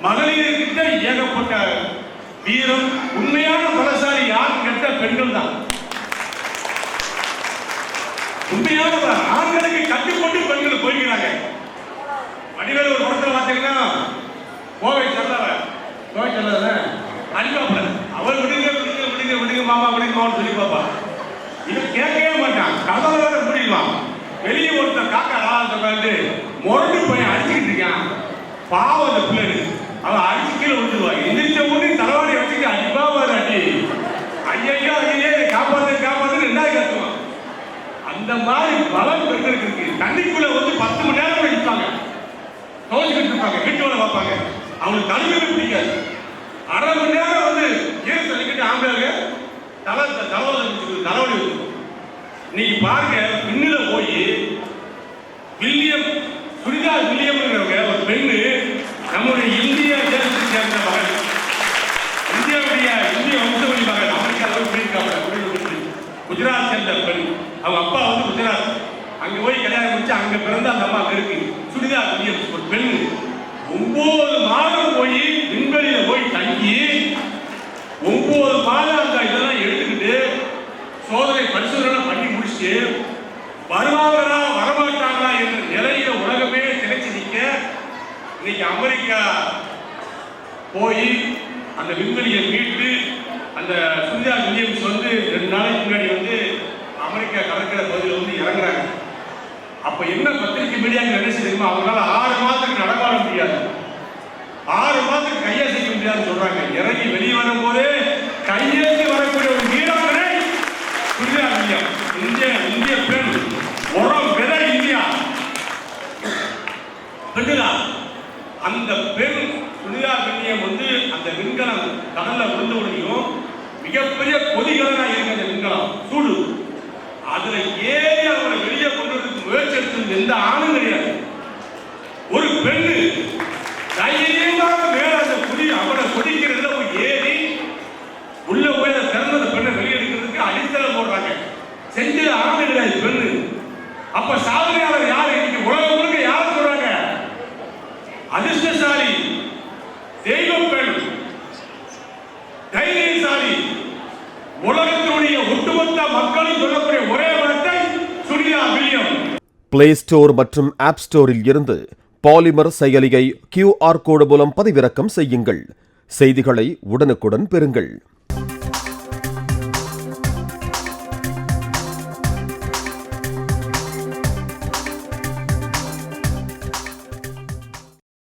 மகளிர்கிட்ட ஏகப்பட்ட வீரம். உண்மையான பலசாலி யாருன்னு கேட்ட பெண்கள் தான். உண்மையான ஆண்களுக்கு கட்டுப்பட்டு பெண்கள் போய்கிறாங்க. வடிவேலு ஒரு படத்துல பார்த்தீங்கன்னா கோவை செல்லாத அடிப்பாப்ல அவர் விடுங்க விடுங்க விடுங்க விடுங்க மாமா விடுங்க மாமா சொல்லி பாப்பா. இவன் கேட்கவே மாட்டான். கதவை முடியுவான். வெளியே ஒருத்தர் காக்கா ஆளாந்து முரண்டு போய் அடிச்சுக்கிட்டு இருக்கான். பாவம் அந்த பிள்ளைங்க அவன் அடிச்சு கீழே விழுந்துருவாங்க. எந்திரிச்ச உடனே தலைவாடி வச்சுட்டு அடிப்பாவா அடி ஐயோ ஐயே காப்பாத்து காப்பாத்து ரெண்டாவது கத்துவான். அந்த மாதிரி பலம் பெண்களுக்கு இருக்கு. தண்ணிக்குள்ள வந்து 10 மணி நேரம் நிற்பாங்க, தோச்சுக்கிட்டு இருப்பாங்க, வீட்டு வேலை பார்ப்பாங்க. அவங்களுக்கு தனிமே பிடிக்காது. அரை மணி நேரம் வந்து ஈரத்தை தள்ளிக்கிட்டு ஆம்பளை தலைவலி இருக்கும். இன்னைக்கு பாருங்க, பின்னில போய் வில்லியம் சுனிதா வில்லியம்ங்கிறவங்க ஒரு பெண்ணு நம்முடைய இந்திய தேசத்தை சேர்ந்த மகள், இந்திய வம்சவழி மகள். அமெரிக்காவில் போயிருக்காங்க. குஜராத் சேர்ந்த பெண். அவங்க அப்பா வந்து குஜராத். அங்க போய் கல்யாணம் முடிச்சு அங்க பிறந்த அந்த அம்மா இருக்கு. சுனிதா வில்லியம்ஸ் ஒரு பெண் 9 மாதம் போய் விண்வெளியில போய் தங்கி 9 மாதம் அந்த இதெல்லாம் எடுத்துக்கிட்டு சோதனை பரிசோதனை பண்ணி முடிச்சு வருவாங்களா வரமாட்டாங்களா என்ற நிலையில உலகமே திளைச்சு நிற்க இன்னைக்கு அமெரிக்கா போய் அந்த விண்வெளியை மீட்டு அந்த சுனிதா வில்லியம்ஸ் வந்து 2 நாளைக்கு முன்னாடி வந்து அமெரிக்கா கடற்கரை பகுதியில் வந்து இறங்குறாங்க. அப்ப என்ன பத்திரிகை மீடியாக்கள் என்ன செய்யுமா, அவங்களால 6 மாதத்துக்கு நடமாட முடியாது, 6 மாதத்துக்கு கையசைக்க முடியாதுன்னு சொல்றாங்க. இறங்கி வெளியே வரும் போதே கையேசி வரக்கூடிய ஒரு வீராங்கனை சுனிதா வில்லியம். இந்திய பெண் உரம் வித இந்தியா பெண்ணுதா. அந்த பெண் சுனிதா வில்லியம் வந்து அந்த விண்கலம் கடல்ல விழுந்த உடனேயும் மிகப்பெரிய கொதிகலனா இருக்கு அந்த விண்கலம் சூடு. அதுல ஏறி அவரை வெளியே கொண்டு வரதுக்கு முயற்சி எடுத்தது எந்த ஆணும் கிடையாது. ஒரு பெண்ணு தைரியமாக மேல அந்த புலி அவனை கொதிக்கிறதுல ஏறி உள்ள போய் திறந்த பெண்ணை வெளியெடுக்கிறதுக்கு அடித்தளம் போடுறாங்க. செஞ்சது ஆணு கிடையாது, பெண்ணு. அப்ப சாதனையாளர் யாரு? இன்னைக்கு உலகம் முழுக்க யார சொல்றாங்க? அதிர்ஷ்டசாலி, தெய்வ பெண், தைரியசாலி. உலகத்தினுடைய ஒட்டுமொத்த மக்களும் சொல்லக்கூடிய ஒரே வார்த்தை சுனிதா வில்லியம். பிளே ஸ்டோர் மற்றும் ஆப் ஸ்டோரில் இருந்து பாலிமர் செயலியை QR கோடு மூலம் பதிவிறக்கம் செய்யுங்கள். செய்திகளை உடனுக்குடன் பெறுங்கள்.